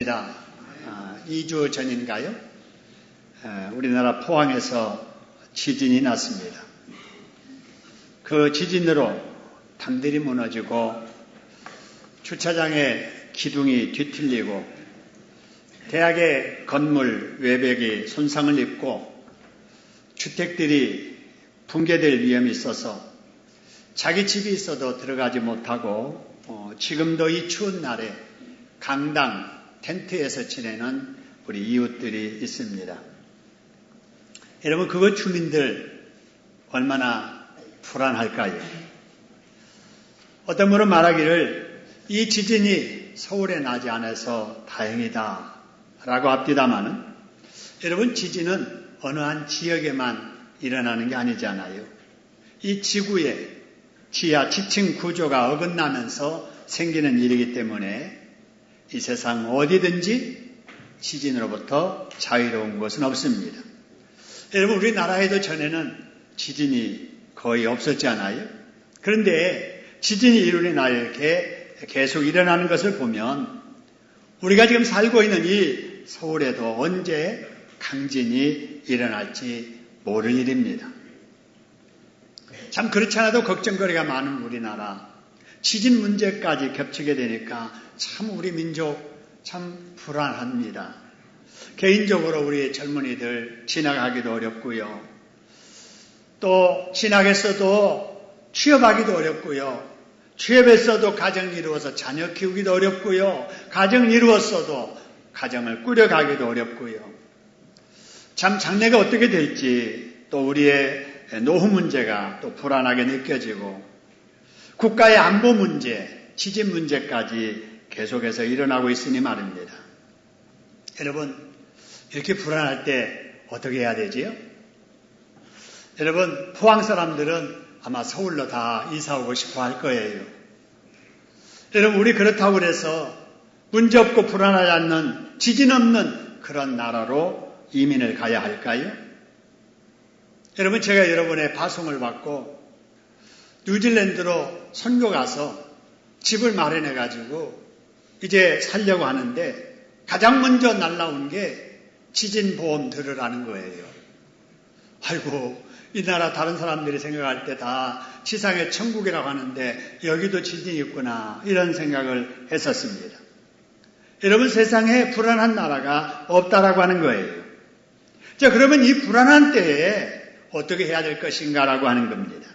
2주 전인가요? 우리나라 포항에서 지진이 났습니다. 그 지진으로 담들이 무너지고 주차장의 기둥이 뒤틀리고 대학의 건물 외벽이 손상을 입고 주택들이 붕괴될 위험이 있어서 자기 집이 있어도 들어가지 못하고 지금도 이 추운 날에 강당 텐트에서 지내는 우리 이웃들이 있습니다. 여러분, 그곳 주민들 얼마나 불안할까요? 어떤 분은 말하기를 이 지진이 서울에 나지 않아서 다행이다 라고 합디다마는 여러분, 지진은 어느 한 지역에만 일어나는 게 아니잖아요. 이 지구의 지하 지층 구조가 어긋나면서 생기는 일이기 때문에 이 세상 어디든지 지진으로부터 자유로운 곳은 없습니다. 여러분, 우리나라에도 전에는 지진이 거의 없었잖아요. 그런데 지진이 우리나라에 이렇게 계속 일어나는 것을 보면 우리가 지금 살고 있는 이 서울에도 언제 강진이 일어날지 모를 일입니다. 참 그렇지 않아도 걱정거리가 많은 우리나라, 지진 문제까지 겹치게 되니까 참 우리 민족 참 불안합니다. 개인적으로 우리 젊은이들 진학하기도 어렵고요. 또 진학했어도 취업하기도 어렵고요. 취업했어도 가정 이루어서 자녀 키우기도 어렵고요. 가정 이루었어도 가정을 꾸려가기도 어렵고요. 참 장래가 어떻게 될지, 또 우리의 노후 문제가 또 불안하게 느껴지고 국가의 안보 문제, 지진 문제까지 계속해서 일어나고 있으니 말입니다. 여러분, 이렇게 불안할 때 어떻게 해야 되지요? 여러분, 포항 사람들은 아마 서울로 다 이사 오고 싶어 할 거예요. 여러분, 우리 그렇다고 해서 문제 없고 불안하지 않는, 지진 없는 그런 나라로 이민을 가야 할까요? 여러분, 제가 여러분의 파송을 받고 뉴질랜드로 선교 가서 집을 마련해 가지고 이제 살려고 하는데 가장 먼저 날라온 게 지진보험 들으라는 거예요. 아이고, 이 나라 다른 사람들이 생각할 때 다 지상의 천국이라고 하는데 여기도 지진이 있구나, 이런 생각을 했었습니다. 여러분, 세상에 불안한 나라가 없다라고 하는 거예요. 자, 그러면 이 불안한 때에 어떻게 해야 될 것인가라고 하는 겁니다.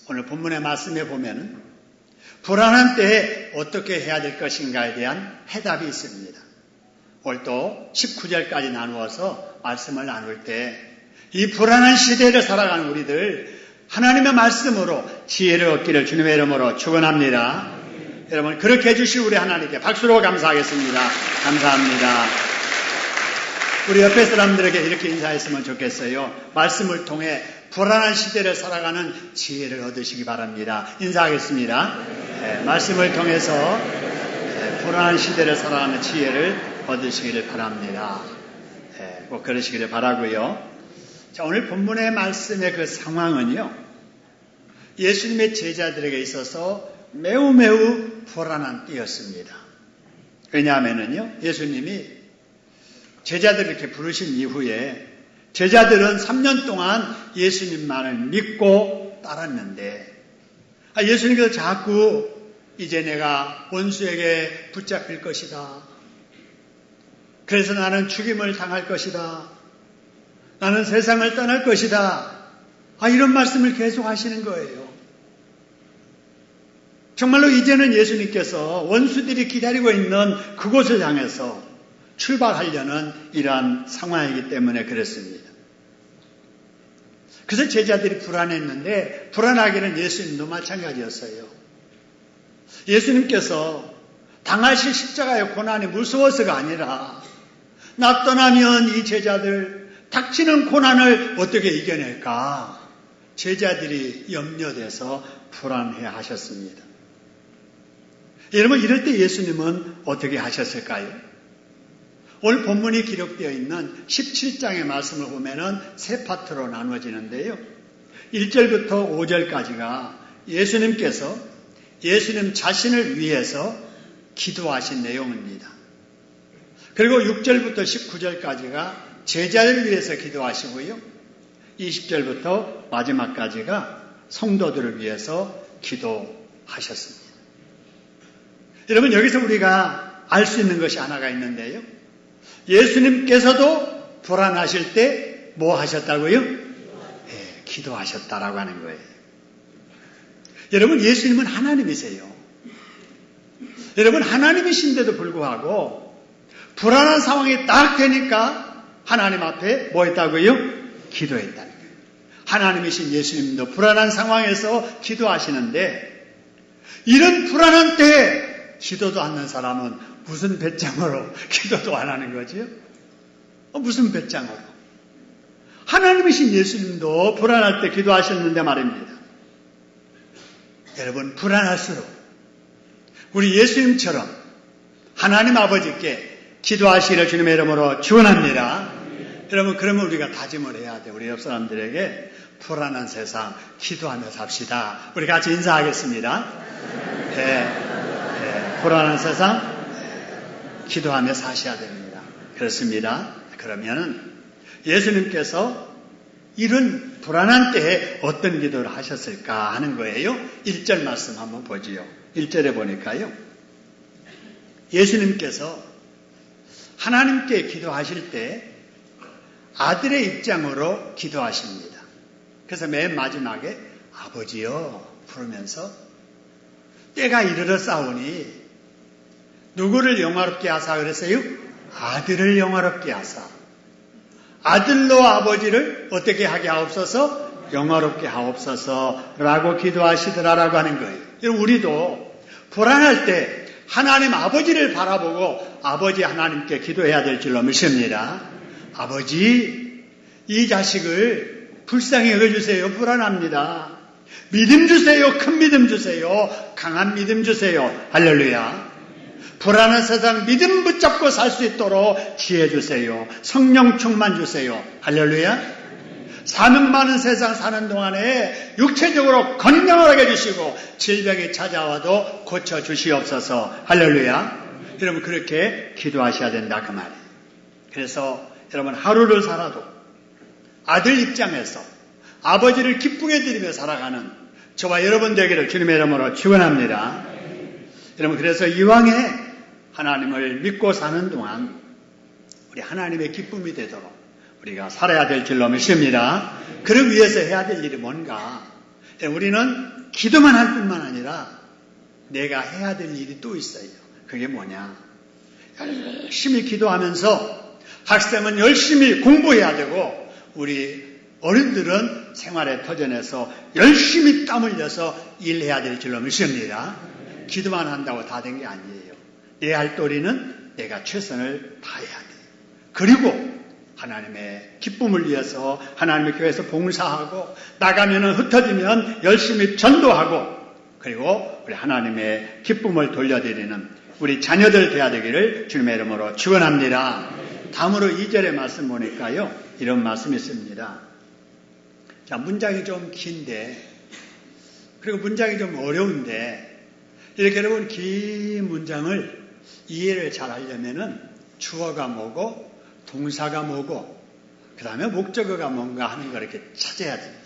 오늘 본문의 말씀에 보면은 불안한 때에 어떻게 해야 될 것인가에 대한 해답이 있습니다. 오늘 또 19절까지 나누어서 말씀을 나눌 때 이 불안한 시대를 살아가는 우리들 하나님의 말씀으로 지혜를 얻기를 주님의 이름으로 축원합니다. 여러분, 그렇게 해주실 우리 하나님께 박수로 감사하겠습니다. 감사합니다. 우리 옆에 사람들에게 이렇게 인사했으면 좋겠어요. 말씀을 통해 불안한 시대를 살아가는 지혜를 얻으시기 바랍니다. 인사하겠습니다. 말씀을 통해서 불안한 시대를 살아가는 지혜를 얻으시기를 바랍니다. 꼭 그러시기를 바라고요. 자, 오늘 본문의 말씀의 그 상황은요, 예수님의 제자들에게 있어서 매우 불안한 때였습니다. 왜냐하면요, 예수님이 제자들을 이렇게 부르신 이후에 제자들은 3년 동안 예수님만을 믿고 따랐는데 예수님께서 자꾸 이제 내가 원수에게 붙잡힐 것이다. 그래서 나는 죽임을 당할 것이다. 나는 세상을 떠날 것이다. 이런 말씀을 계속 하시는 거예요. 정말로 이제는 예수님께서 원수들이 기다리고 있는 그곳을 향해서 출발하려는 이러한 상황이기 때문에 그렇습니다. 그래서 제자들이 불안했는데 불안하기는 예수님도 마찬가지였어요. 예수님께서 당하실 십자가의 고난이 무서워서가 아니라 나 떠나면 이 제자들 닥치는 고난을 어떻게 이겨낼까? 제자들이 염려돼서 불안해 하셨습니다. 여러분, 이럴 때 예수님은 어떻게 하셨을까요? 오늘 본문이 기록되어 있는 17장의 말씀을 보면은 세 파트로 나누어지는데요. 1절부터 5절까지가 예수님께서 예수님 자신을 위해서 기도하신 내용입니다. 그리고 6절부터 19절까지가 제자를 위해서 기도하시고요. 20절부터 마지막까지가 성도들을 위해서 기도하셨습니다. 여러분, 여기서 우리가 알 수 있는 것이 하나가 있는데요. 예수님께서도 불안하실 때 뭐 하셨다고요? 네, 기도하셨다라고 하는 거예요. 여러분, 예수님은 하나님이세요. 여러분, 하나님이신데도 불구하고 불안한 상황이 딱 되니까 하나님 앞에 뭐 했다고요? 기도했다는 거예요. 하나님이신 예수님도 불안한 상황에서 기도하시는데 이런 불안한 때에 기도도 않는 사람은 무슨 배짱으로 기도도 안 하는 거지요? 무슨 배짱으로? 하나님이신 예수님도 불안할 때 기도하셨는데 말입니다. 여러분, 불안할수록 우리 예수님처럼 하나님 아버지께 기도하시기를 주님의 이름으로 축원합니다. 여러분, 그러면 우리가 다짐을 해야 돼요. 우리 옆 사람들에게 불안한 세상 기도하며 삽시다. 우리 같이 인사하겠습니다. 불안한 세상 기도하며 사셔야 됩니다. 그렇습니다. 그러면은 예수님께서 이런 불안한 때에 어떤 기도를 하셨을까 하는 거예요. 1절 말씀 한번 보지요. 1절에 보니까요. 예수님께서 하나님께 기도하실 때 아들의 입장으로 기도하십니다. 그래서 맨 마지막에 아버지여 부르면서 때가 이르렀사오니 누구를 영화롭게 하사 그랬어요? 아들을 영화롭게 하사. 아들로 아버지를 어떻게 하게 하옵소서? 영화롭게 하옵소서라고 기도하시더라라고 하는 거예요. 여러분, 우리도 불안할 때 하나님 아버지를 바라보고 아버지 하나님께 기도해야 될 줄로 믿습니다. 아버지, 이 자식을 불쌍히 여겨주세요. 불안합니다. 믿음 주세요. 큰 믿음 주세요. 강한 믿음 주세요. 할렐루야. 불안한 세상 믿음 붙잡고 살 수 있도록 지혜 주세요. 성령 충만 주세요. 할렐루야. 사는 많은 세상 사는 동안에 육체적으로 건강을 하게 해주시고 질병이 찾아와도 고쳐주시옵소서. 할렐루야. 여러분, 그렇게 기도하셔야 된다 그 말이에요. 그래서 여러분, 하루를 살아도 아들 입장에서 아버지를 기쁘게 드리며 살아가는 저와 여러분 되기를 주님의 이름으로 축원합니다. 여러분, 그래서 이왕에 하나님을 믿고 사는 동안 우리 하나님의 기쁨이 되도록 우리가 살아야 될 줄로 믿습니다. 그를 위해서 해야 될 일이 뭔가? 우리는 기도만 할 뿐만 아니라 내가 해야 될 일이 또 있어요. 그게 뭐냐? 열심히 기도하면서 학생은 열심히 공부해야 되고 우리 어른들은 생활의 터전에서 열심히 땀 흘려서 일해야 될 줄로 믿습니다. 기도만 한다고 다 된 게 아니에요. 내 할 도리는 내가 최선을 다해야 돼요. 그리고 하나님의 기쁨을 위해서 하나님의 교회에서 봉사하고 나가면은 흩어지면 열심히 전도하고 그리고 우리 하나님의 기쁨을 돌려드리는 우리 자녀들 되어야 되기를 주님의 이름으로 축원합니다. 다음으로 2절의 말씀 보니까요. 이런 말씀이 있습니다. 자, 문장이 좀 긴데 그리고 문장이 좀 어려운데 이렇게 여러분 긴 문장을 이해를 잘 하려면은 주어가 뭐고 동사가 뭐고 그 다음에 목적어가 뭔가 하는 걸 이렇게 찾아야 됩니다.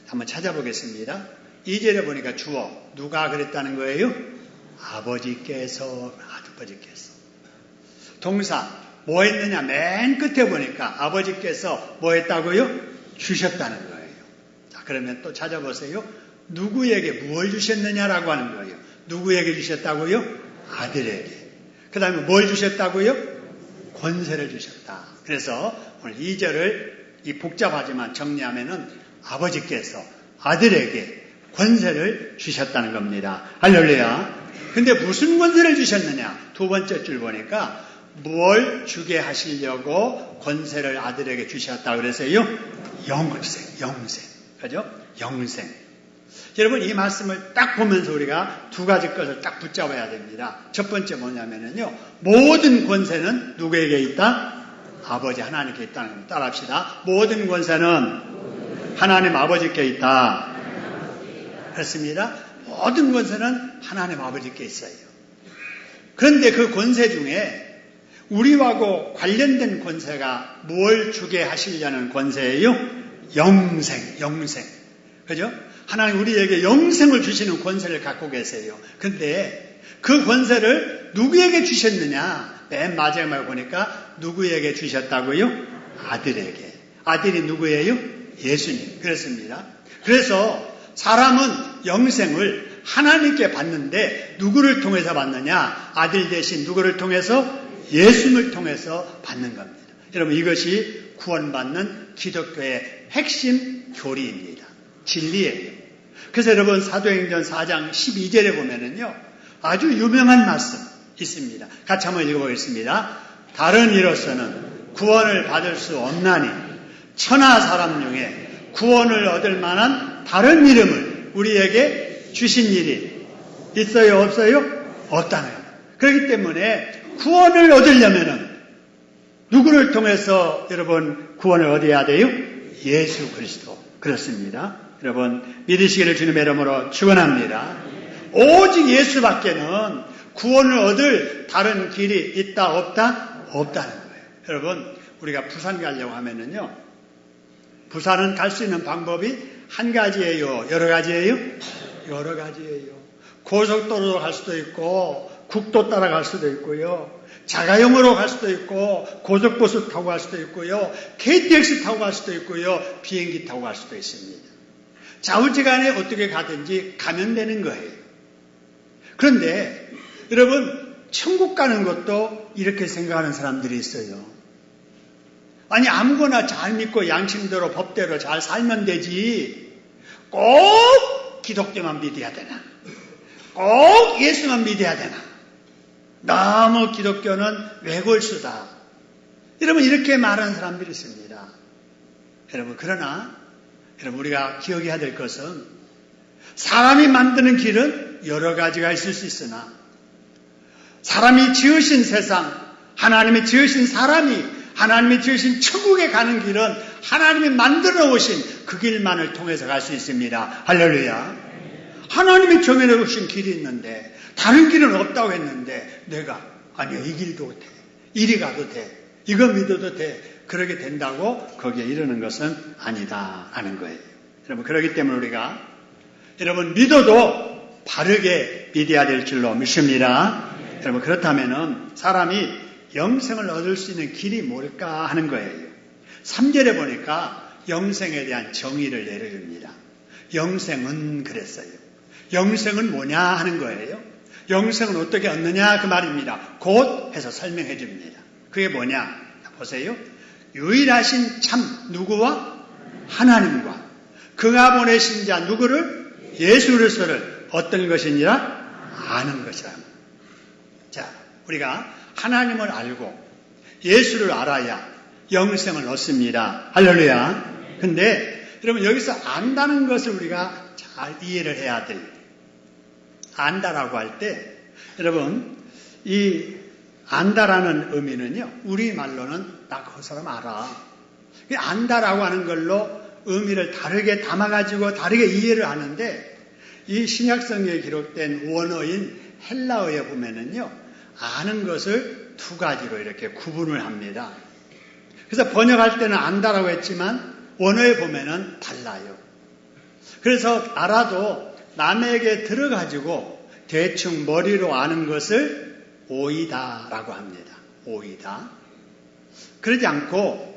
한번 찾아보겠습니다. 2절에 보니까 주어 누가 그랬다는 거예요? 아버지께서. 동사 뭐 했느냐? 맨 끝에 보니까 아버지께서 뭐 했다고요? 주셨다는 거예요. 자, 그러면 또 찾아보세요. 누구에게 무엇을 주셨느냐라고 하는 거예요. 누구에게 주셨다고요? 아들에게. 그 다음에 뭘 주셨다고요? 권세를 주셨다. 그래서 오늘 2절을 이 복잡하지만 정리하면은 아버지께서 아들에게 권세를 주셨다는 겁니다. 할렐루야. 근데 무슨 권세를 주셨느냐? 두 번째 줄 보니까 뭘 주게 하시려고 권세를 아들에게 주셨다 그래서요? 영생. 그죠? 영생. 여러분, 이 말씀을 딱 보면서 우리가 두 가지 것을 딱 붙잡아야 됩니다. 첫 번째 뭐냐면요. 모든 권세는 누구에게 있다? 아버지 하나님께 있다는 걸 따라합시다. 모든 권세는 하나님 아버지께 있다. 그렇습니다. 모든 권세는 하나님 아버지께 있어요. 그런데 그 권세 중에 우리하고 관련된 권세가 뭘 주게 하시려는 권세예요? 영생. 그죠? 하나님 우리에게 영생을 주시는 권세를 갖고 계세요. 근데 그 권세를 누구에게 주셨느냐? 맨 마지막에 보니까 누구에게 주셨다고요? 아들에게. 아들이 누구예요? 예수님. 그렇습니다. 그래서 사람은 영생을 하나님께 받는데 누구를 통해서 받느냐? 아들 대신 누구를 통해서? 예수님을 통해서 받는 겁니다. 여러분 이것이 구원받는 기독교의 핵심 교리입니다. 진리예요. 그래서 여러분 사도행전 4장 12절에 보면은요 아주 유명한 말씀 있습니다. 같이 한번 읽어보겠습니다. 다른 이로서는 구원을 받을 수 없나니 천하 사람 중에 구원을 얻을 만한 다른 이름을 우리에게 주신 일이 있어요? 없어요? 없다는 거예요. 그렇기 때문에 구원을 얻으려면은 누구를 통해서 여러분 구원을 얻어야 돼요? 예수 그리스도. 그렇습니다. 여러분 믿으시기를 주님의 이름으로 축원합니다. 오직 예수밖에는 구원을 얻을 다른 길이 있다 없다? 없다는 거예요. 여러분 우리가 부산 가려고 하면은요 부산은 갈 수 있는 방법이 한 가지예요? 여러 가지예요? 여러 가지예요. 고속도로로 갈 수도 있고 국도 따라갈 수도 있고요. 자가용으로 갈 수도 있고 고속버스 타고 갈 수도 있고요. KTX 타고 갈 수도 있고요. 비행기 타고 갈 수도 있습니다. 좌우지간에 어떻게 가든지 가면 되는 거예요. 그런데 여러분 천국 가는 것도 이렇게 생각하는 사람들이 있어요. 아니 아무거나 잘 믿고 양심대로 법대로 잘 살면 되지 꼭 기독교만 믿어야 되나? 꼭 예수만 믿어야 되나? 너무 기독교는 외골수다. 여러분 이렇게 말하는 사람들이 있습니다. 여러분 그러나 여러분 우리가 기억해야 될 것은 사람이 만드는 길은 여러 가지가 있을 수 있으나 사람이 지으신 세상, 하나님이 지으신 사람이 하나님이 지으신 천국에 가는 길은 하나님이 만들어 오신 그 길만을 통해서 갈 수 있습니다. 할렐루야. 하나님이 정해놓으신 길이 있는데 다른 길은 없다고 했는데 내가 아니야 이 길도 돼. 이리 가도 돼. 이거 믿어도 돼. 그러게 된다고 거기에 이르는 것은 아니다 하는 거예요. 여러분 그렇기 때문에 우리가 여러분 믿어도 바르게 믿어야 될 줄로 믿습니다. 여러분 그렇다면은 사람이 영생을 얻을 수 있는 길이 뭘까 하는 거예요. 3절에 보니까 영생에 대한 정의를 내려줍니다. 영생은 그랬어요. 영생은 뭐냐 하는 거예요. 영생은 어떻게 얻느냐 그 말입니다. 곧 해서 설명해 줍니다. 그게 뭐냐? 보세요. 유일하신 참 누구와? 하나님과 그가 보내신 자 누구를? 예수 그리스도를 어떤 것이니라? 아는 것이라. 자, 우리가 하나님을 알고 예수를 알아야 영생을 얻습니다. 할렐루야. 근데 여러분 여기서 안다는 것을 우리가 잘 이해를 해야 돼요. 안다라고 할 때 여러분 이 안다라는 의미는요 우리말로는 나 그 사람 알아. 안다라고 하는 걸로 의미를 다르게 담아가지고 다르게 이해를 하는데 이 신약성경에 기록된 원어인 헬라어에 보면은요 아는 것을 두 가지로 이렇게 구분을 합니다. 그래서 번역할 때는 안다라고 했지만 원어에 보면은 달라요. 그래서 알아도 남에게 들어가지고 대충 머리로 아는 것을 오이다라고 합니다. 오이다. 그러지 않고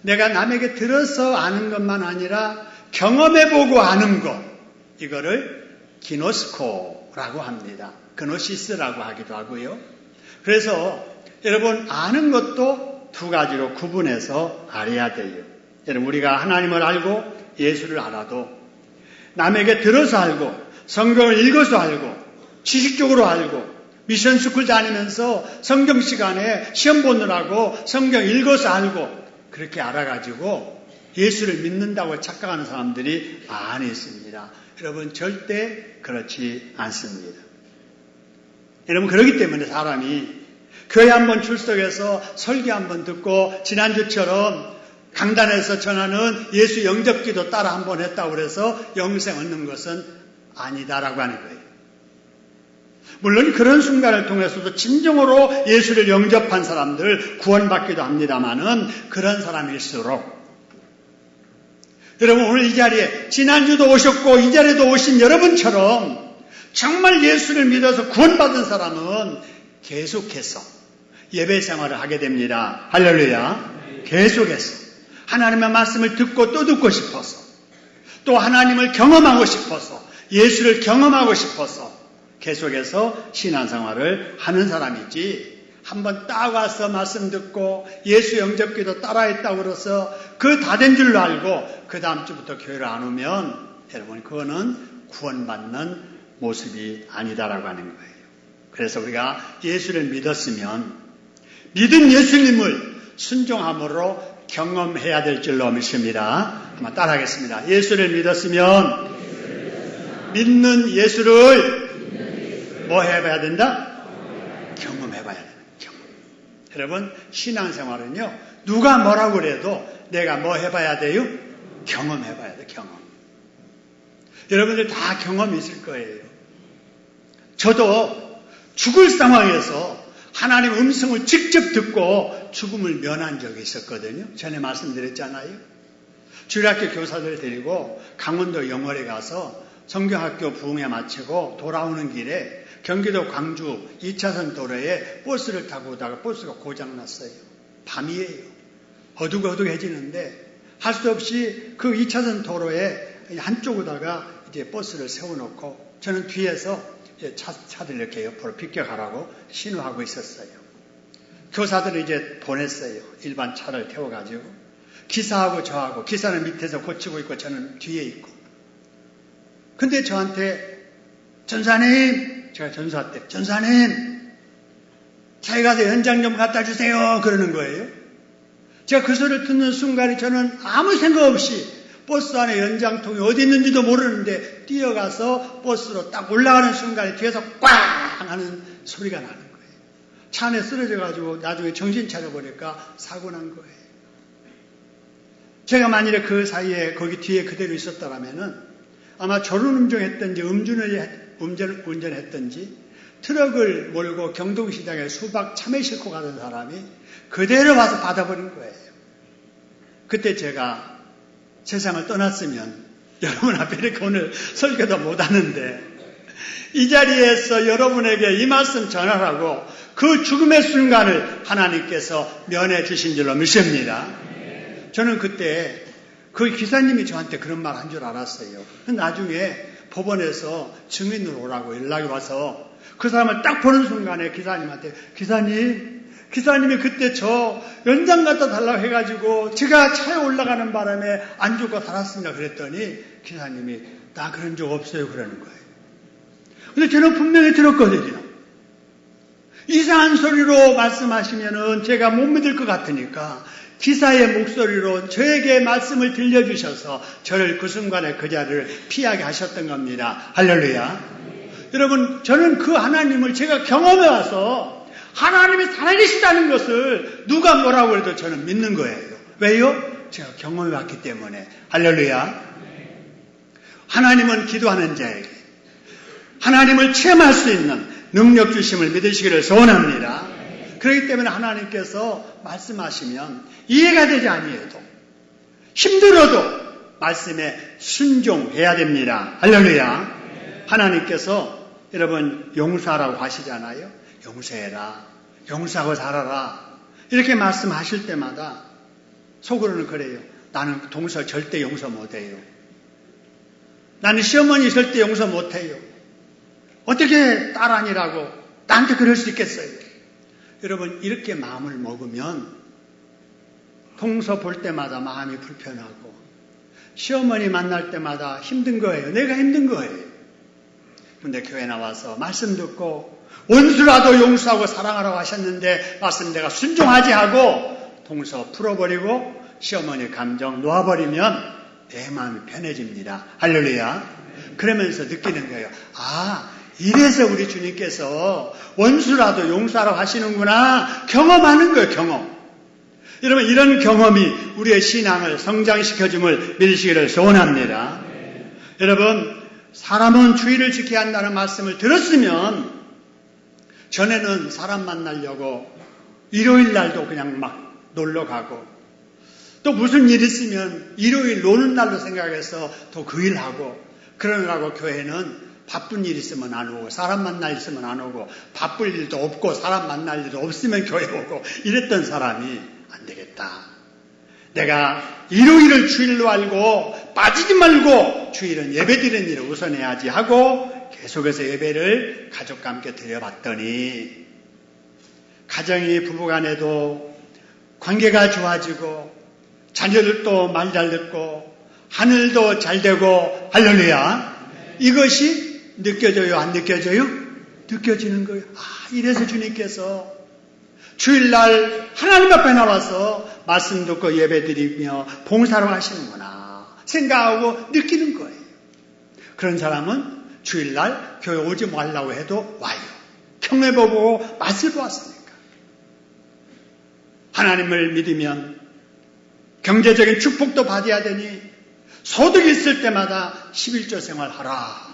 내가 남에게 들어서 아는 것만 아니라 경험해보고 아는 것 이거를 기노스코라고 합니다. 그노시스라고 하기도 하고요. 그래서 여러분 아는 것도 두 가지로 구분해서 알아야 돼요. 여러분 우리가 하나님을 알고 예수를 알아도 남에게 들어서 알고 성경을 읽어서 알고 지식적으로 알고 미션스쿨 다니면서 성경 시간에 시험 보느라고 성경 읽어서 알고 그렇게 알아가지고 예수를 믿는다고 착각하는 사람들이 많이 있습니다. 여러분 절대 그렇지 않습니다. 여러분 그렇기 때문에 사람이 교회 한번 출석해서 설교 한번 듣고 지난주처럼 강단에서 전하는 예수 영접기도 따라 한번 했다고 해서 영생 얻는 것은 아니다라고 하는 거예요. 물론 그런 순간을 통해서도 진정으로 예수를 영접한 사람들 구원받기도 합니다마는 그런 사람일수록 여러분 오늘 이 자리에 지난주도 오셨고 이 자리에도 오신 여러분처럼 정말 예수를 믿어서 구원받은 사람은 계속해서 예배 생활을 하게 됩니다. 할렐루야. 계속해서 하나님의 말씀을 듣고 또 듣고 싶어서 또 하나님을 경험하고 싶어서 예수를 경험하고 싶어서 계속해서 신앙생활을 하는 사람이지 한번 딱 와서 말씀 듣고 예수 영접기도 따라했다고 그래서 그 다 된 줄로 알고 그 다음 주부터 교회를 안 오면 여러분 그거는 구원받는 모습이 아니다라고 하는 거예요. 그래서 우리가 예수를 믿었으면 믿은 예수님을 순종함으로 경험해야 될 줄로 믿습니다. 한번 따라하겠습니다. 예수를 믿었으면 믿는 예수를 뭐 해봐야 된다? 경험해봐야 된다. 경험. 여러분 신앙생활은요 누가 뭐라고 그래도 내가 뭐 해봐야 돼요? 경험해봐야 돼. 경험. 여러분들 다 경험이 있을 거예요. 저도 죽을 상황에서 하나님의 음성을 직접 듣고 죽음을 면한 적이 있었거든요. 전에 말씀드렸잖아요. 주일학교 교사들 데리고 강원도 영월에 가서 성경학교 부흥회 마치고 돌아오는 길에 경기도 광주 2차선 도로에 버스를 타고 오다가 버스가 고장났어요. 밤이에요. 어둑어둑해지는데 할 수 없이 그 2차선 도로에 한쪽에다가 이제 버스를 세워놓고 저는 뒤에서 차들 이렇게 옆으로 비켜가라고 신호하고 있었어요. 교사들은 이제 보냈어요. 일반 차를 태워가지고. 기사하고 저하고, 기사는 밑에서 고치고 있고 저는 뒤에 있고. 근데 저한테 전사님, 제가 전사 때 전사님 차에 가서 연장 좀 갖다 주세요 그러는 거예요. 제가 그 소리를 듣는 순간에 저는 아무 생각 없이 버스 안에 연장통이 어디 있는지도 모르는데 뛰어가서 버스로 딱 올라가는 순간에 뒤에서 꽝 하는 소리가 나는 거예요. 차 안에 쓰러져가지고 나중에 정신 차려보니까 사고 난 거예요. 제가 만일에 그 사이에 거기 뒤에 그대로 있었더라면은 아마 졸음운전했든지 운전했든지 트럭을 몰고 경동시장에 수박 참외 싣고 가던 사람이 그대로 와서 받아버린 거예요. 그때 제가 세상을 떠났으면 여러분 앞에 이렇게 오늘 설교도 못하는데 이 자리에서 여러분에게 이 말씀 전하라고 그 죽음의 순간을 하나님께서 면해 주신 줄로 믿습니다. 저는 그때 그 기사님이 저한테 그런 말 한 줄 알았어요. 나중에 법원에서 증인으로 오라고 연락이 와서 그 사람을 딱 보는 순간에 기사님한테 기사님이 그때 저 연장 갖다 달라고 해가지고 제가 차에 올라가는 바람에 안 죽고 살았습니다. 그랬더니 기사님이 나 그런 적 없어요 그러는 거예요. 근데 저는 분명히 들었거든요. 이상한 소리로 말씀하시면은 제가 못 믿을 것 같으니까 기사의 목소리로 저에게 말씀을 들려주셔서 저를 그 순간에 그 자리를 피하게 하셨던 겁니다. 할렐루야. 여러분 저는 그 하나님을 제가 경험해 와서 하나님이 살아계시다는 것을 누가 뭐라고 해도 저는 믿는 거예요. 왜요? 제가 경험해 왔기 때문에. 할렐루야. 하나님은 기도하는 자에게 하나님을 체험할 수 있는 능력 주심을 믿으시기를 소원합니다. 그렇기 때문에 하나님께서 말씀하시면 이해가 되지 아니해도 힘들어도 말씀에 순종해야 됩니다. 할렐루야. 하나님께서 여러분 용서하라고 하시잖아요. 용서해라. 용서하고 살아라. 이렇게 말씀하실 때마다 속으로는 그래요. 나는 동서 절대 용서 못해요. 나는 시어머니 절대 용서 못해요. 어떻게 딸 아니라고 나한테 그럴 수 있겠어요? 여러분 이렇게 마음을 먹으면 동서 볼 때마다 마음이 불편하고 시어머니 만날 때마다 힘든 거예요. 내가 힘든 거예요. 근데 교회 나와서 말씀 듣고 원수라도 용서하고 사랑하라고 하셨는데 말씀 내가 순종하지 하고 동서 풀어버리고 시어머니 감정 놓아버리면 내 마음이 편해집니다. 할렐루야. 그러면서 느끼는 거예요. 아, 이래서 우리 주님께서 원수라도 용서하라고 하시는구나. 경험하는 거예요. 경험. 여러분 이런 경험이 우리의 신앙을 성장시켜줌을 믿으시기를 소원합니다. 여러분 사람은 주의를 지켜야 한다는 말씀을 들었으면 전에는 사람 만나려고 일요일 날도 그냥 막 놀러 가고, 또 무슨 일 있으면 일요일 노는 날로 생각해서 또 그 일하고, 그러느라고 교회는 바쁜 일 있으면 안 오고, 사람 만날 일 있으면 안 오고, 바쁠 일도 없고 사람 만날 일도 없으면 교회 오고, 이랬던 사람이 안 되겠다. 내가 일요일을 주일로 알고 빠지지 말고 주일은 예배드리는 일을 우선해야지 하고 계속해서 예배를 가족과 함께 드려봤더니 가정이 부부간에도 관계가 좋아지고 자녀들도 말 잘 듣고 하늘도 잘 되고, 할렐루야. 이것이 느껴져요? 안 느껴져요? 느껴지는 거예요. 이래서 주님께서 주일날 하나님 앞에 나와서 말씀 듣고 예배드리며 봉사로 하시는구나 생각하고 느끼는 거예요. 그런 사람은 주일날 교회 오지 말라고 해도 와요. 경외보고 맛을 보았으니까. 하나님을 믿으면 경제적인 축복도 받아야 되니 소득이 있을 때마다 11조 생활하라.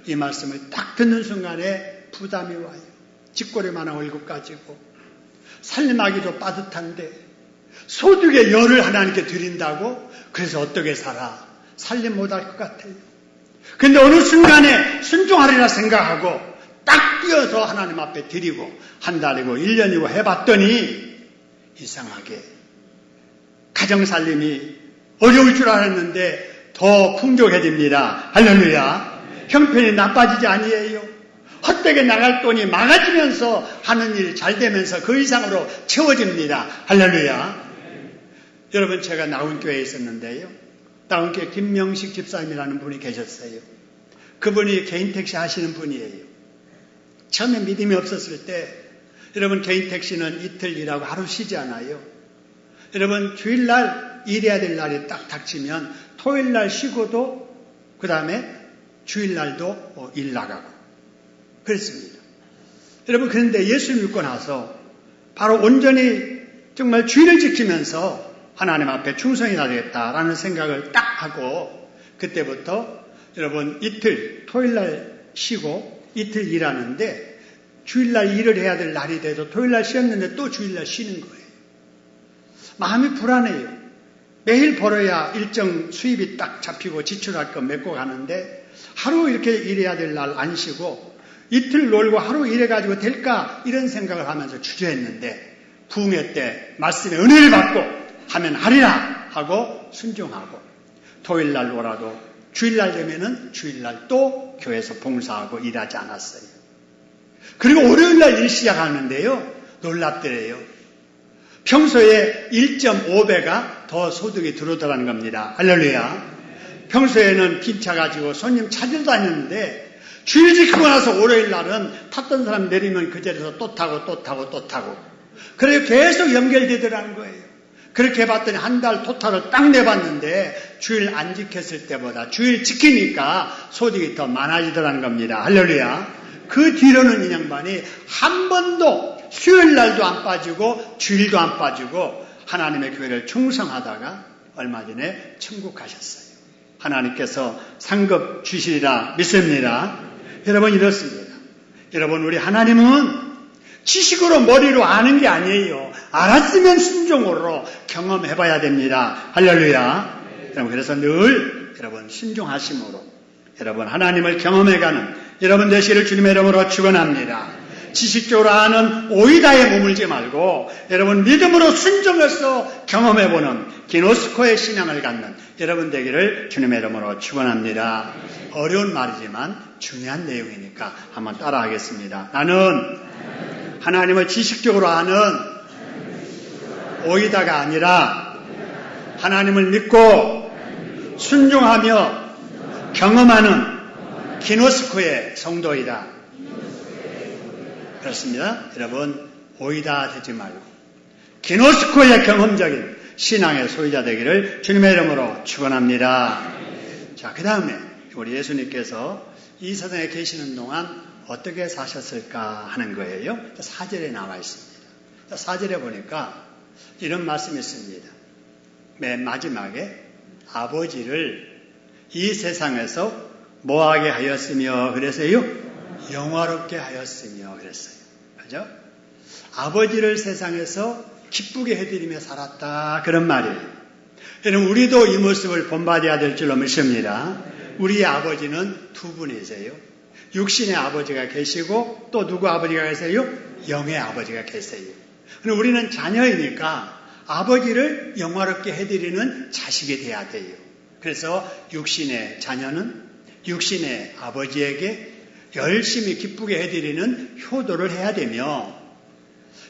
이 말씀을 딱 듣는 순간에 부담이 와요. 쥐꼬리만한 얼굴 가지고 살림하기도 빠듯한데 소득의 열을 하나님께 드린다고? 그래서 어떻게 살아? 살림 못할 것 같아요. 근데 어느 순간에 순종하리라 생각하고 딱 뛰어서 하나님 앞에 드리고 한 달이고 1년이고 해봤더니 이상하게 가정살림이 어려울 줄 알았는데 더 풍족해집니다. 할렐루야. 형편이 나빠지지 아니에요. 헛되게 나갈 돈이 많아지면서 하는 일 잘 되면서 그 이상으로 채워집니다. 할렐루야. 여러분, 제가 나온교회에 있었는데요. 나온교회 김명식 집사님이라는 분이 계셨어요. 그분이 개인 택시 하시는 분이에요. 처음에 믿음이 없었을 때 여러분, 개인 택시는 이틀 일하고 하루 쉬지 않아요. 여러분, 주일날 일해야 될 날이 딱 닥치면 토요일날 쉬고도 그 다음에 주일날도 일 나가고 그랬습니다. 여러분, 그런데 예수를 믿고 나서 바로 온전히 정말 주일을 지키면서 하나님 앞에 충성해야 되겠다라는 생각을 딱 하고 그때부터 여러분 이틀 토요일날 쉬고 이틀 일하는데 주일날 일을 해야 될 날이 돼도 토요일날 쉬었는데 또 주일날 쉬는 거예요. 마음이 불안해요. 매일 벌어야 일정 수입이 딱 잡히고 지출할 거 메고 가는데 하루 이렇게 일해야 될 날 안 쉬고 이틀 놀고 하루 일해가지고 될까 이런 생각을 하면서 주저했는데 부흥회 때 말씀의 은혜를 받고 하면 하리라 하고 순종하고 토요일날 놀아도 주일날 되면은 주일날 또 교회에서 봉사하고 일하지 않았어요. 그리고 월요일날 일 시작하는데요. 놀랍더래요. 평소에 1.5배가 더 소득이 들어오더라는 겁니다. 할렐루야. 평소에는 빈차 가지고 손님 찾으러 다녔는데 주일 지키고 나서 월요일 날은 탔던 사람 내리면 그 자리에서 또 타고 또 타고 또 타고 그래서 계속 연결되더라는 거예요. 그렇게 해봤더니 한 달 토탈을 딱 내봤는데 주일 안 지켰을 때보다 주일 지키니까 소득이 더 많아지더라는 겁니다. 할렐루야. 그 뒤로는 이 양반이 한 번도 수요일 날도 안 빠지고 주일도 안 빠지고 하나님의 교회를 충성하다가 얼마 전에 천국 가셨어요. 하나님께서 상급 주시리라 믿습니다. 여러분, 이렇습니다. 여러분, 우리 하나님은 지식으로 머리로 아는 게 아니에요. 알았으면 순종으로 경험해봐야 됩니다. 할렐루야. 여러분, 그래서 늘 여러분 순종하심으로 여러분 하나님을 경험해가는 여러분 되시기를 주님의 이름으로 축원합니다. 지식적으로 아는 오이다에 머물지 말고 여러분 믿음으로 순종해서 경험해보는 기노스코의 신앙을 갖는 여러분 되기를 주님의 이름으로 축원합니다. 어려운 말이지만 중요한 내용이니까 한번 따라하겠습니다. 나는 하나님을 지식적으로 아는 오이다가 아니라 하나님을 믿고 순종하며 경험하는 기노스코의 성도이다. 그렇습니다. 여러분, 오이다 되지 말고 기노스코의 경험적인 신앙의 소유자 되기를 주님의 이름으로 축원합니다. 자, 그 다음에 우리 예수님께서 이 세상에 계시는 동안 어떻게 사셨을까 하는 거예요. 4절에 나와 있습니다. 4절에 보니까 이런 말씀이 있습니다. 맨 마지막에 아버지를 이 세상에서 뭐하게 하였으며 그랬어요? 영화롭게 하였으며 그랬어요. 그죠? 아버지를 세상에서 기쁘게 해드리며 살았다. 그런 말이에요. 여러분, 우리도 이 모습을 본받아야 될 줄로 믿습니다. 우리의 아버지는 두 분이세요. 육신의 아버지가 계시고 또 누구 아버지가 계세요? 영의 아버지가 계세요. 우리는 자녀이니까 아버지를 영화롭게 해드리는 자식이 돼야 돼요. 그래서 육신의 자녀는 육신의 아버지에게 열심히 기쁘게 해드리는 효도를 해야 되며,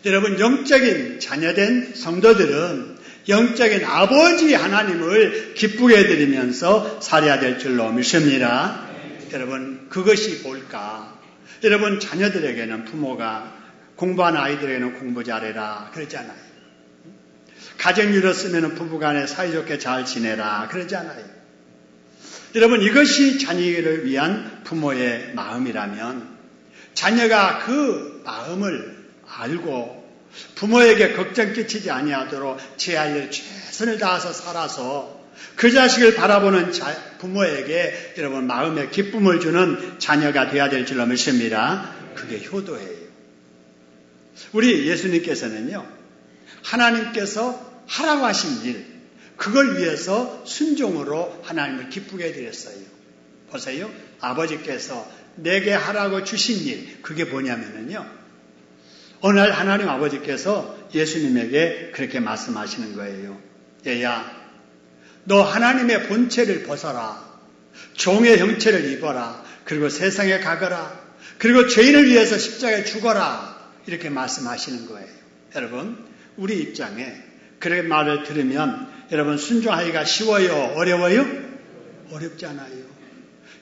여러분, 영적인 자녀된 성도들은 영적인 아버지 하나님을 기쁘게 해드리면서 살아야 될 줄로 믿습니다. 여러분, 그것이 뭘까? 여러분, 자녀들에게는 부모가 공부하는 아이들에게는 공부 잘해라 그러잖아요. 가정 이뤘으면 부부간에 사이좋게 잘 지내라 그러잖아요. 여러분, 이것이 자녀를 위한 부모의 마음이라면 자녀가 그 마음을 알고 부모에게 걱정 끼치지 아니하도록 제 할 일 최선을 다해서 살아서 그 자식을 바라보는 부모에게 여러분 마음에 기쁨을 주는 자녀가 되어야 될 줄로 믿습니다. 그게 효도예요. 우리 예수님께서는요, 하나님께서 하라고 하신 일, 그걸 위해서 순종으로 하나님을 기쁘게 해드렸어요. 보세요. 아버지께서 내게 하라고 주신 일, 그게 뭐냐면요, 어느 날 하나님 아버지께서 예수님에게 그렇게 말씀하시는 거예요. 얘야, 너 하나님의 본체를 벗어라. 종의 형체를 입어라. 그리고 세상에 가거라. 그리고 죄인을 위해서 십자가에 죽어라. 이렇게 말씀하시는 거예요. 여러분, 우리 입장에 그런 말을 들으면 여러분 순종하기가 쉬워요? 어려워요? 어렵잖아요.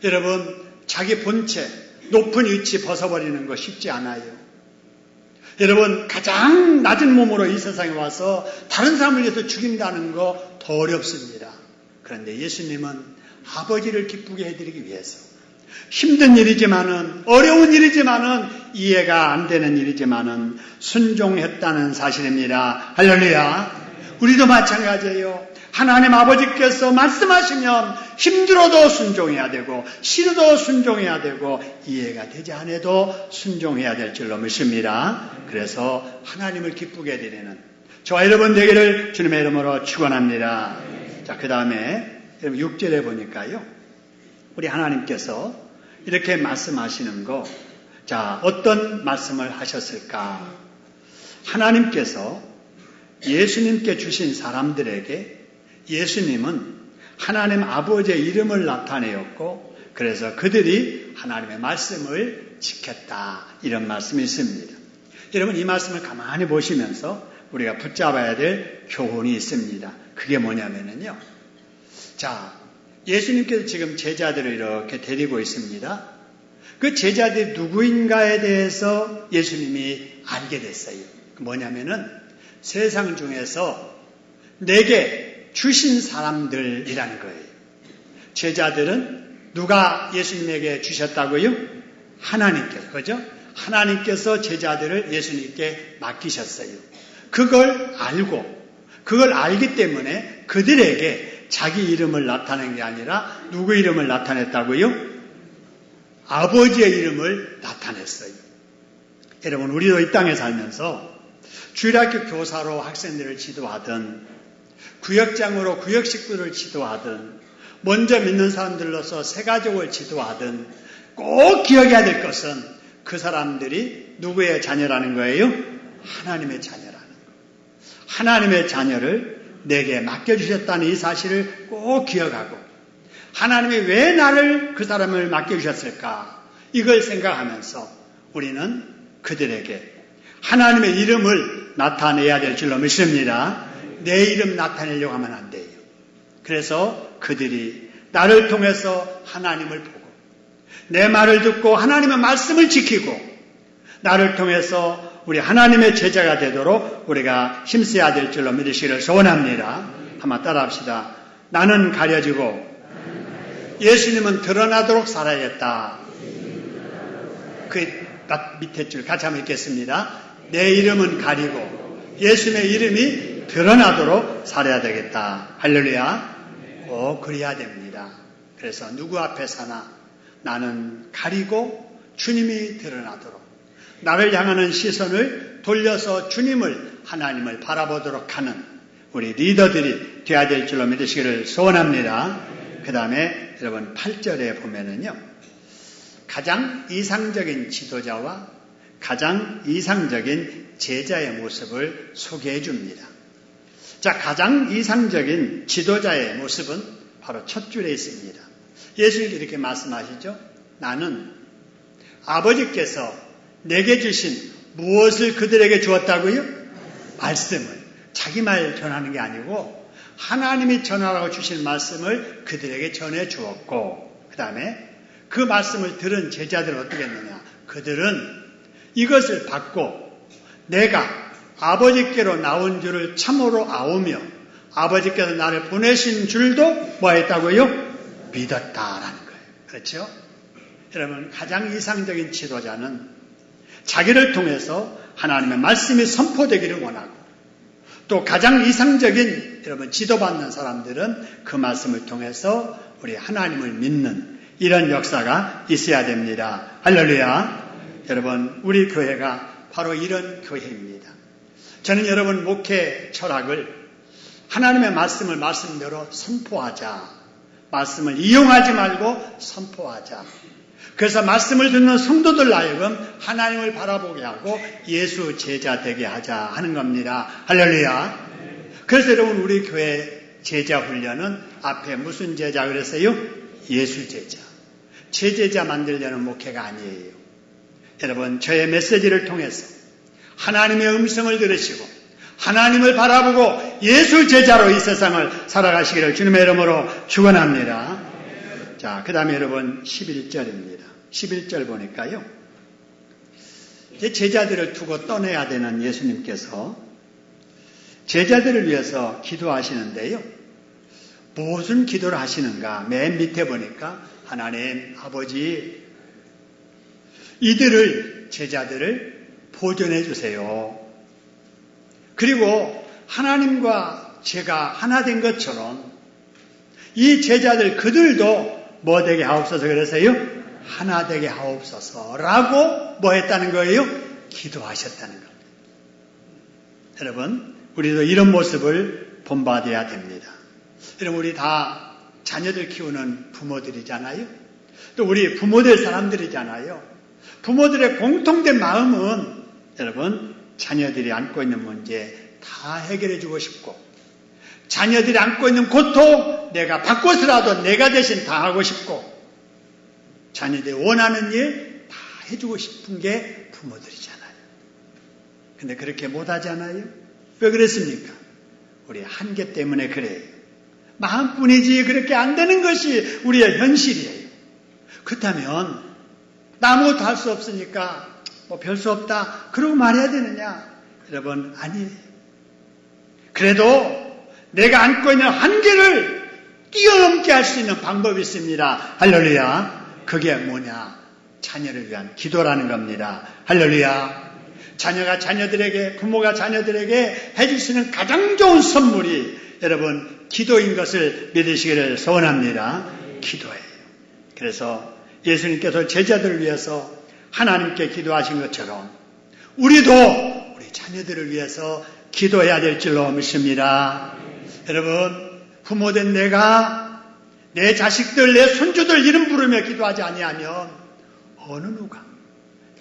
여러분, 자기 본체, 높은 위치 벗어버리는 거 쉽지 않아요. 여러분, 가장 낮은 몸으로 이 세상에 와서 다른 사람을 위해서 죽인다는 거 더 어렵습니다. 그런데 예수님은 아버지를 기쁘게 해드리기 위해서 힘든 일이지만은, 어려운 일이지만은, 이해가 안 되는 일이지만은 순종했다는 사실입니다. 할렐루야. 우리도 마찬가지예요. 하나님 아버지께서 말씀하시면 힘들어도 순종해야 되고 싫어도 순종해야 되고 이해가 되지 않아도 순종해야 될 줄로 믿습니다. 그래서 하나님을 기쁘게 해드리는 저와 여러분 되기를 주님의 이름으로 축원합니다. 자, 그 다음에 6절에 보니까요, 우리 하나님께서 이렇게 말씀하시는 거, 자, 어떤 말씀을 하셨을까? 하나님께서 예수님께 주신 사람들에게 예수님은 하나님 아버지의 이름을 나타내었고, 그래서 그들이 하나님의 말씀을 지켰다, 이런 말씀이 있습니다. 여러분, 이 말씀을 가만히 보시면서 우리가 붙잡아야 될 교훈이 있습니다. 그게 뭐냐면요, 자, 예수님께서 지금 제자들을 이렇게 데리고 있습니다. 그 제자들이 누구인가에 대해서 예수님이 알게 됐어요. 뭐냐면은 세상 중에서 내게 주신 사람들이라는 거예요. 제자들은 누가 예수님에게 주셨다고요? 하나님께서, 그죠? 하나님께서 제자들을 예수님께 맡기셨어요. 그걸 알고, 그걸 알기 때문에 그들에게 자기 이름을 나타낸 게 아니라 누구 이름을 나타냈다고요? 아버지의 이름을 나타냈어요. 여러분, 우리도 이 땅에 살면서 주일학교 교사로 학생들을 지도하든, 구역장으로 구역 식구를 지도하든, 먼저 믿는 사람들로서 새가족을 지도하든, 꼭 기억해야 될 것은 그 사람들이 누구의 자녀라는 거예요? 하나님의 자녀라는 거예요. 하나님의 자녀를 내게 맡겨주셨다는 이 사실을 꼭 기억하고, 하나님이 왜 나를 그 사람을 맡겨주셨을까? 이걸 생각하면서 우리는 그들에게 하나님의 이름을 나타내야 될 줄로 믿습니다. 내 이름 나타내려고 하면 안 돼요. 그래서 그들이 나를 통해서 하나님을 보고 내 말을 듣고 하나님의 말씀을 지키고 나를 통해서 우리 하나님의 제자가 되도록 우리가 힘써야 될 줄로 믿으시기를 소원합니다. 한번 따라합시다. 나는 가려지고 예수님은 드러나도록 살아야겠다. 그 밑에 줄 같이 한번 읽겠습니다. 내 이름은 가리고 예수님의 이름이 드러나도록 살아야 되겠다. 할렐루야. 꼭 그래야 됩니다. 그래서 누구 앞에 사나 나는 가리고 주님이 드러나도록, 나를 향하는 시선을 돌려서 주님을, 하나님을 바라보도록 하는 우리 리더들이 되어야 될 줄로 믿으시기를 소원합니다. 그 다음에 여러분 8절에 보면은요, 가장 이상적인 지도자와 가장 이상적인 제자의 모습을 소개해 줍니다. 자, 가장 이상적인 지도자의 모습은 바로 첫 줄에 있습니다. 예수님이 이렇게 말씀하시죠. 나는 아버지께서 내게 주신 무엇을 그들에게 주었다고요? 말씀을. 자기 말 전하는 게 아니고 하나님이 전하라고 주신 말씀을 그들에게 전해 주었고, 그 다음에 그 말씀을 들은 제자들은 어떻게 했느냐? 그들은 이것을 받고 내가 아버지께로 나온 줄을 참으로 아오며 아버지께서 나를 보내신 줄도 뭐 했다고요? 믿었다라는 거예요. 그렇죠? 여러분, 가장 이상적인 지도자는 자기를 통해서 하나님의 말씀이 선포되기를 원하고, 또 가장 이상적인 여러분 지도받는 사람들은 그 말씀을 통해서 우리 하나님을 믿는 이런 역사가 있어야 됩니다. 할렐루야. 여러분, 우리 교회가 바로 이런 교회입니다. 저는 여러분 목회 철학을 하나님의 말씀을 말씀대로 선포하자, 말씀을 이용하지 말고 선포하자. 그래서 말씀을 듣는 성도들 하여금 하나님을 바라보게 하고 예수 제자 되게 하자 하는 겁니다. 할렐루야. 그래서 여러분 우리 교회 제자 훈련은 앞에 무슨 제자 그랬어요? 예수 제자. 제자 만들려는 목회가 아니에요. 여러분, 저의 메시지를 통해서 하나님의 음성을 들으시고 하나님을 바라보고 예수 제자로 이 세상을 살아가시기를 주님의 이름으로 축원합니다. 자, 그 다음에 여러분 11절입니다. 11절 보니까요, 이제 제자들을 두고 떠나야 되는 예수님께서 제자들을 위해서 기도하시는데요, 무슨 기도를 하시는가? 맨 밑에 보니까 하나님 아버지, 이들을, 제자들을 보존해 주세요. 그리고 하나님과 제가 하나 된 것처럼 이 제자들 그들도 뭐 되게 하옵소서 그래서요? 하나 되게 하옵소서라고 뭐 했다는 거예요? 기도하셨다는 겁니다. 여러분, 우리도 이런 모습을 본받아야 됩니다. 여러분, 우리 다 자녀들 키우는 부모들이잖아요. 또 우리 부모될 사람들이잖아요. 부모들의 공통된 마음은 여러분, 자녀들이 안고 있는 문제 다 해결해 주고 싶고, 자녀들이 안고 있는 고통 내가 바꿔서라도 내가 대신 다 하고 싶고, 자녀들이 원하는 일 다 해주고 싶은 게 부모들이잖아요. 근데 그렇게 못하잖아요. 왜 그랬습니까? 우리 한계 때문에 그래요. 마음뿐이지 그렇게 안 되는 것이 우리의 현실이에요. 그렇다면 나 아무것도 할 수 없으니까 뭐 별 수 없다 그러고 말해야 되느냐? 여러분, 아니에요. 그래도 내가 안고 있는 한계를 뛰어넘게 할 수 있는 방법이 있습니다. 할렐루야. 그게 뭐냐? 자녀를 위한 기도라는 겁니다. 할렐루야. 자녀가 자녀들에게, 부모가 자녀들에게 해줄 수 있는 가장 좋은 선물이 여러분 기도인 것을 믿으시기를 소원합니다. 기도예요. 그래서 예수님께서 제자들을 위해서 하나님께 기도하신 것처럼 우리도 우리 자녀들을 위해서 기도해야 될 줄로 믿습니다. 여러분, 부모된 내가 내 자식들, 내 손주들 이름 부르며 기도하지 아니하면 어느 누가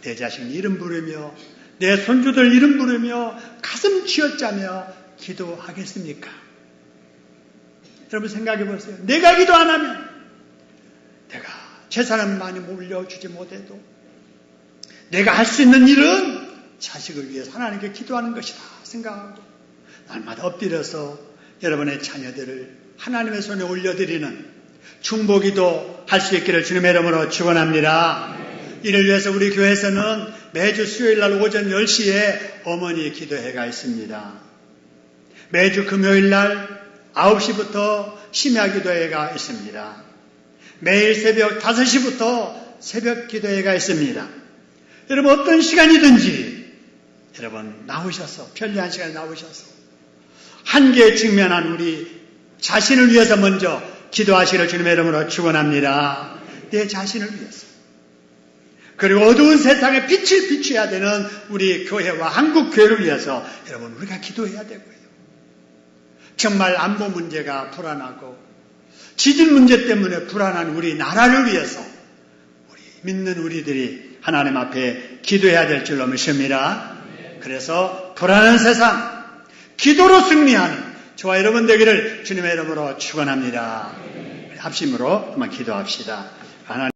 내 자식 이름 부르며 내 손주들 이름 부르며 가슴 쥐어짜며 기도하겠습니까? 여러분 생각해 보세요. 내가 기도 안 하면, 내가 재산은 많이 물려주지 못해도 내가 할 수 있는 일은 자식을 위해서 하나님께 기도하는 것이다 생각하고 날마다 엎드려서 여러분의 자녀들을 하나님의 손에 올려드리는 중보기도 할 수 있기를 주님의 이름으로 축원합니다. 이를 위해서 우리 교회에서는 매주 수요일날 오전 10시에 어머니 기도회가 있습니다. 매주 금요일날 9시부터 심야 기도회가 있습니다. 매일 새벽 5시부터 새벽 기도회가 있습니다. 여러분, 어떤 시간이든지 여러분 나오셔서, 편리한 시간에 나오셔서 한계에 직면한 우리 자신을 위해서 먼저 기도하시기를 주님의 이름으로 축원합니다. 내 자신을 위해서. 그리고 어두운 세상에 빛을 비춰야 되는 우리 교회와 한국 교회를 위해서 여러분 우리가 기도해야 되고요. 정말 안보 문제가 불안하고 지진 문제 때문에 불안한 우리 나라를 위해서 우리 믿는 우리들이 하나님 앞에 기도해야 될 줄로 믿습니다. 그래서 불안한 세상 기도로 승리하는 저와 여러분 되기를 주님의 이름으로 축원합니다. 합심으로 한번 기도합시다. 하나님